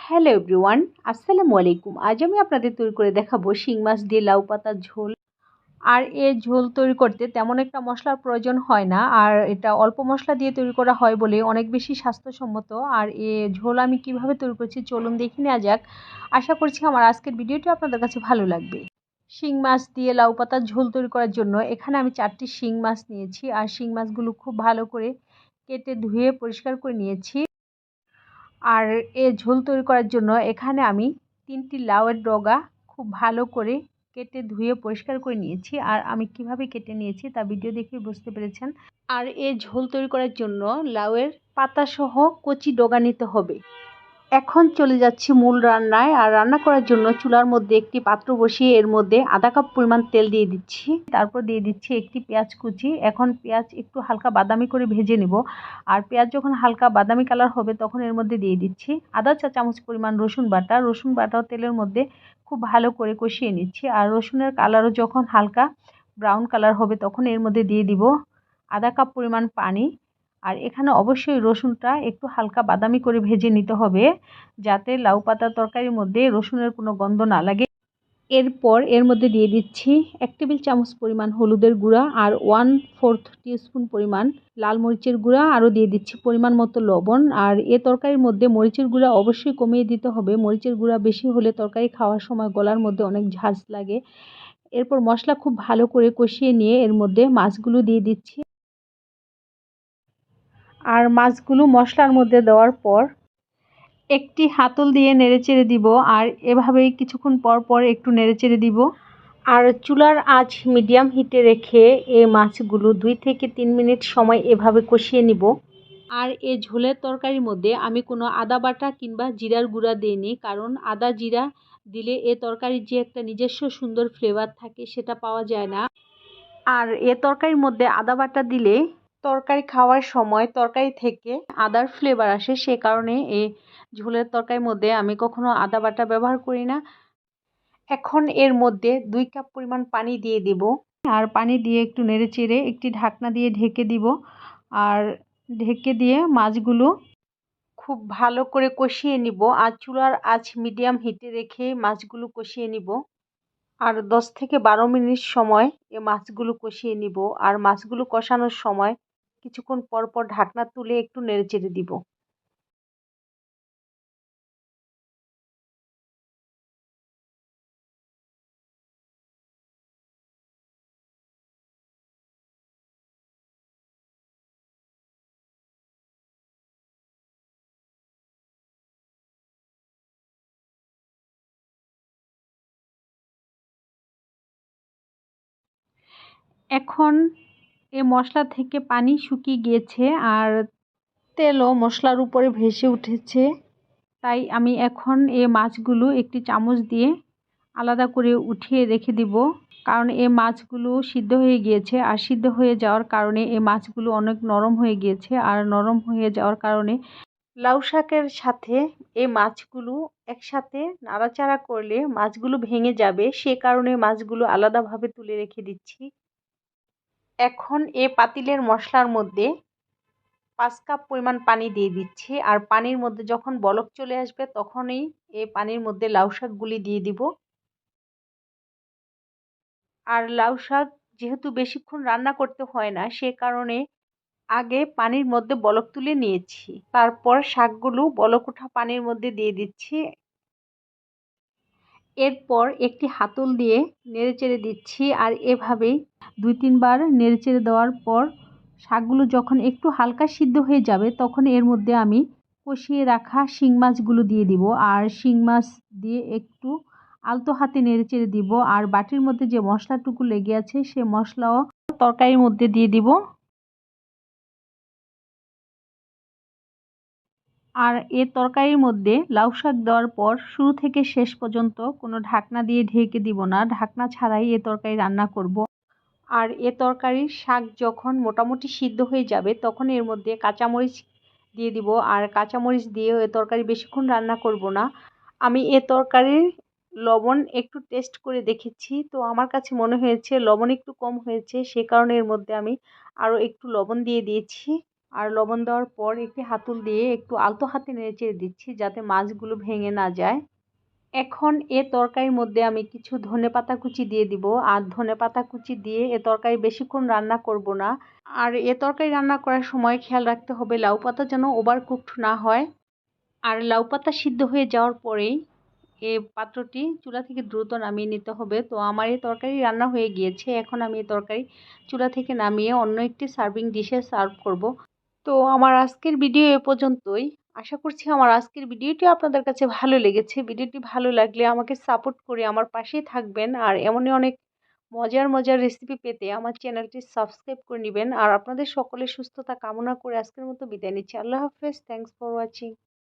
Hello everyone, আসসালামু আলাইকুম। আজ আমি আপনাদের তৈরি করে দেখাবো শিং মাছ দিয়ে লাউ পাতার ঝোল। আর এই ঝোল তৈরি করতে তেমন একটা মশলার প্রয়োজন হয় না, আর এটা অল্প মশলা দিয়ে তৈরি করা হয় বলে অনেক বেশি স্বাস্থ্যসম্মত। আর এই ঝোল আমি কিভাবে তৈরি করছি চলুন দেখে নেওয়া যাক। আশা করছি আমার আজকের ভিডিওটি আপনাদের কাছে ভালো লাগবে। শিং মাছ দিয়ে লাউ পাতার ঝোল তৈরি করার জন্য এখানে আমি 4টি শিং মাছ নিয়েছি, আর শিং মাছগুলো খুব ভালো করে কেটে ধুয়ে পরিষ্কার করে নিয়েছি। আর ঝোল তৈরি করার জন্য এখানে আমি 3টি লাউয়ের ডগা খুব ভালো করে কেটে ধুয়ে পরিষ্কার করে নিয়েছি। আর আমি কিভাবে কেটে নিয়েছি তা ভিডিও দেখে বুঝতে পেরেছেন। আর ঝোল তৈরি করার জন্য লাউয়ের পাতাসহ কচি ডগা নিতে হবে। এখন চলে যাচ্ছি মূল রান্নায়। আর রান্না করার জন্য চুলার মধ্যে একটি পাত্র বসিয়ে এর মধ্যে আধা কাপ পরিমাণ তেল দিয়ে দিচ্ছি। তারপর দিয়ে দিচ্ছি একটি পেঁয়াজ কুচি। এখন পেঁয়াজ একটু হালকা বাদামি করে ভেজে নেব। আর পেঁয়াজ যখন হালকা বাদামি কালার হবে তখন এর মধ্যে দিয়ে দিচ্ছি আধা চা চামচ পরিমাণ রসুন বাটা। রসুন বাটাও তেলের মধ্যে খুব ভালো করে কষিয়ে নিচ্ছি। আর রসুনের কালারও যখন হালকা ব্রাউন কালার হবে তখন এর মধ্যে দিয়ে দিব আধা কাপ পরিমাণ পানি। আর এখানে অবশ্যই রসুনটা একটু হালকা বাদামি করে ভেজে নিতে হবে, যাতে লাউ পাতার তরকারির মধ্যে রসুনের কোনো গন্ধ না লাগে। এরপর এর মধ্যে দিয়ে দিচ্ছি 1 টেবিল চামচ পরিমাণ হলুদের গুঁড়া, আর 1/4 টিস্পুন পরিমাণ লাল মরিচের গুঁড়া, আরও দিয়ে দিচ্ছি পরিমাণ মতো লবণ। আর তরকারির মধ্যে মরিচের গুঁড়া অবশ্যই কমিয়ে দিতে হবে। মরিচের গুঁড়া বেশি হলে তরকারি খাওয়ার সময় গলার মধ্যে অনেক ঝাঁঝ লাগে। এরপর মশলা খুব ভালো করে কষিয়ে নিয়ে এর মধ্যে মাছগুলো দিয়ে দিচ্ছি। আর মাছগুলো মশলার মধ্যে দেওয়ার পর একটি হাতল দিয়ে নেড়েচেড়ে দিব। আর এভাবেই কিছুক্ষণ পর পর একটু নেড়েচেড়ে দিব। আর চুলার আঁচ মিডিয়াম হিটে রেখে এই মাছগুলো 2 থেকে 3 মিনিট সময় এভাবে কষিয়ে নিব। আর ঝোলের তরকারির মধ্যে আমি কোনো আদা বাটা কিংবা জিরার গুঁড়া দিইনি, কারণ আদা জিরা দিলে তরকারির যে একটা নিজস্ব সুন্দর ফ্লেভার থাকে সেটা পাওয়া যায় না। আর তরকারির মধ্যে আদা বাটা দিলে তরকারি খাওয়ার সময় তরকারি থেকে আদার ফ্লেভার আসে, সে কারণে ঝোলের তরকারির মধ্যে আমি কখনো আদা বাটা ব্যবহার করি না। এখন এর মধ্যে 2 কাপ পরিমাণ পানি দিয়ে দিব। আর পানি দিয়ে একটু নেড়েচেড়ে একটি ঢাকনা দিয়ে ঢেকে দিব। আর ঢেকে দিয়ে মাছগুলো খুব ভালো করে কষিয়ে নিব। আর চুলার আঁচ মিডিয়াম হিটে রেখে মাছগুলো কষিয়ে নিব। আর 10 থেকে 12 মিনিট সময় মাছগুলো কষিয়ে নিব। আর মাছগুলো কষানোর সময় কিছুক্ষণ পর পর ঢাকনা তুলে একটু নেড়েচেড়ে দিব। এখন মশলা থেকে পানি শুকিয়ে গিয়েছে, আর তেলও মশলার উপরে ভেসে উঠেছে। তাই আমি এখন মাছগুলো একটি চামচ দিয়ে আলাদা করে উঠিয়ে রেখে দিব, কারণ মাছগুলো সিদ্ধ হয়ে গিয়েছে। আর সিদ্ধ হয়ে যাওয়ার কারণে মাছগুলো অনেক নরম হয়ে গিয়েছে। আর নরম হয়ে যাওয়ার কারণে লাউ শাকের সাথে মাছগুলো একসাথে নাড়াচাড়া করলে মাছগুলো ভেঙে যাবে, সে কারণে মাছগুলো আলাদাভাবে তুলে রেখে দিচ্ছি। এখন পাতিলের মশলার মধ্যে 5 কাপ পরিমাণ পানি দিয়ে দিচ্ছি। আর পানির মধ্যে যখন বলক চলে আসবে তখনই পানির মধ্যে লাউ শাকগুলি দিয়ে দিব। আর লাউ শাক যেহেতু বেশিক্ষণ রান্না করতে হয় না, সে কারণে আগে পানির মধ্যে বলক তুলে নিয়েছি। তারপর শাকগুলো বলক ওঠা পানির মধ্যে দিয়ে দিচ্ছি। এরপর একটি হাতল দিয়ে নেড়েচেড়ে দিচ্ছি। আর এভাবেই 2-3 বার নেড়েচেড়ে দেওয়ার পর শাকগুলো যখন একটু হালকা সিদ্ধ হয়ে যাবে তখন এর মধ্যে আমি কষিয়ে রাখা শিং মাছগুলো দিয়ে দিব। আর শিং মাছ দিয়ে একটু আলতো হাতে নেড়েচেড়ে দিব। আর বাটির মধ্যে যে মশলাটুকু লেগে আছে সে মশলাও তরকারির মধ্যে দিয়ে দিব। আর তরকারির মধ্যে লাউ শাক দেওয়ার পর শুরু থেকে শেষ পর্যন্ত কোনো ঢাকনা দিয়ে ঢেকে দিব না, ঢাকনা ছাড়াই তরকারি রান্না করব। আর তরকারির শাক যখন মোটামুটি সিদ্ধ হয়ে যাবে তখন এর মধ্যে কাঁচামরিচ দিয়ে দিব। আর কাঁচামরিচ দিয়ে তরকারি বেশিক্ষণ রান্না করব না। আমি তরকারির লবণ একটু টেস্ট করে দেখেছি, তো আমার কাছে মনে হয়েছে লবণ একটু কম হয়েছে, সে কারণে এর মধ্যে আমি আরও একটু লবণ দিয়ে দিয়েছি। আর লবণ দেওয়ার পর একটি হাতল দিয়ে একটু আলতো হাতে নেড়েচেড়ে দিচ্ছি যাতে মাছগুলো ভেঙে না যায়। এখন এ তরকারির মধ্যে আমি কিছু ধনেপাতা কুচি দিয়ে দিব। আর ধনেপাতা কুচি দিয়ে এ তরকারি বেশিক্ষণ রান্না করব না। আর এ তরকারি রান্না করার সময় খেয়াল রাখতে হবে লাউ পাতা যেন ওভার কুকড না হয়। আর লাউ পাতা সিদ্ধ হয়ে যাওয়ার পরেই এই পাত্রটি চুলা থেকে দ্রুত নামিয়ে নিতে হবে। তো আমার এই তরকারি রান্না হয়ে গিয়েছে। এখন আমি এই তরকারি চুলা থেকে নামিয়ে অন্য একটি সার্ভিং ডিশে সার্ভ করব। তো আমার আজকের ভিডিও এ পর্যন্তই। আশা করছি আমার আজকের ভিডিওটি আপনাদের কাছে ভালো লেগেছে। ভিডিওটি ভালো লাগলে আমাকে সাপোর্ট করে আমার পাশেই থাকবেন। আর এমনই অনেক মজার মজার রেসিপি পেতে আমার চ্যানেলটি সাবস্ক্রাইব করে নেবেন। আর আপনাদের সকলের সুস্থতা কামনা করে আজকের মতো বিদায় নিচ্ছি। আল্লাহ হাফেজ। Thanks for watching.